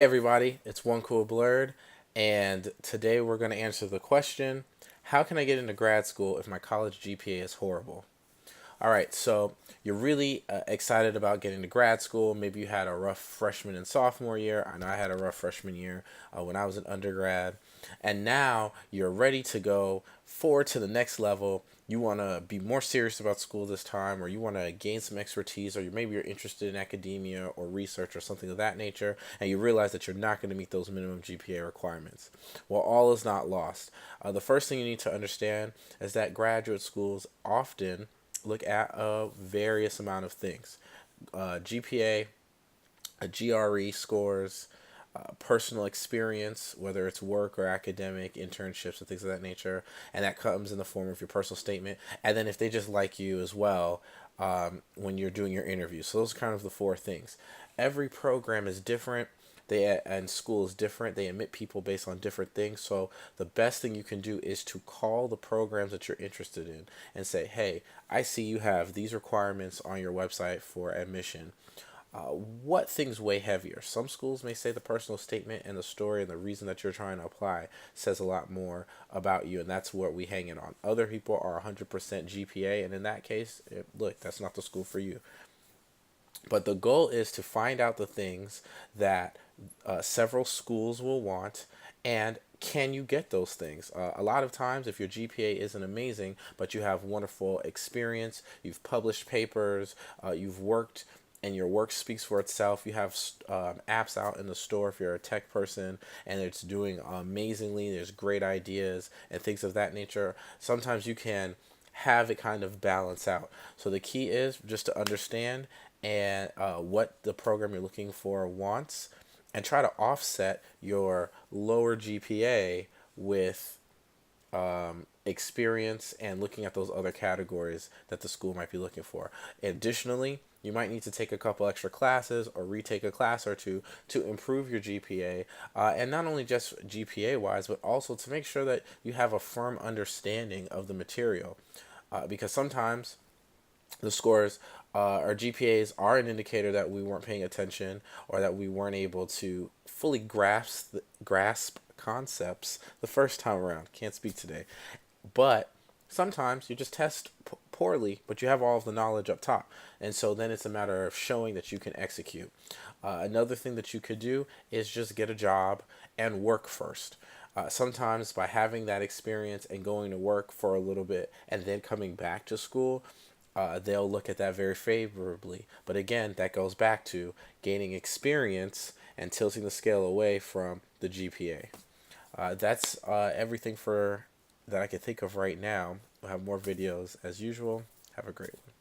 Everybody, it's One Cool Blurred, and today we're going to answer the question, how can I get into grad school if my college GPA is horrible? All right, so you're really excited about getting to grad school. Maybe you had a rough freshman and sophomore year. I know I had a rough freshman year when I was an undergrad. And now you're ready to go forward to the next level. You want to be more serious about school this time, or you want to gain some expertise, or maybe you're interested in academia or research or something of that nature, and you realize that you're not going to meet those minimum GPA requirements. Well, all is not lost. The first thing you need to understand is that graduate schools often look at a various amount of things. GPA, GRE scores, personal experience, whether it's work or academic, internships, and things of that nature. And that comes in the form of your personal statement. And then if they just like you as well when you're doing your interview. So those are kind of the four things. Every program is different. And school is different. They admit people based on different things. So the best thing you can do is to call the programs that you're interested in and say, "Hey, I see you have these requirements on your website for admission. What things weigh heavier?" Some schools may say the personal statement and the story and the reason that you're trying to apply says a lot more about you, and that's what we hang it on. Other people are 100% GPA, and in that case, look, that's not the school for you. But the goal is to find out the things that several schools will want, and can you get those things? A lot of times, if your GPA isn't amazing, but you have wonderful experience, you've published papers, you've worked, and your work speaks for itself. You have apps out in the store if you're a tech person, and it's doing amazingly. There's great ideas and things of that nature. Sometimes you can have it kind of balance out. So the key is just to understand and what the program you're looking for wants, and try to offset your lower GPA with experience and looking at those other categories that the school might be looking for. Additionally, you might need to take a couple extra classes or retake a class or two to improve your GPA, and not only just GPA wise, but also to make sure that you have a firm understanding of the material. Because sometimes the scores or GPAs are an indicator that we weren't paying attention or that we weren't able to fully grasp concepts the first time around. Can't speak today. But sometimes you just test poorly, but you have all of the knowledge up top. And so then it's a matter of showing that you can execute. Another thing that you could do is just get a job and work first. Sometimes by having that experience and going to work for a little bit and then coming back to school, they'll look at that very favorably. But again, that goes back to gaining experience and tilting the scale away from the GPA. That's everything for that I can think of right now. We'll have more videos as usual. Have a great one.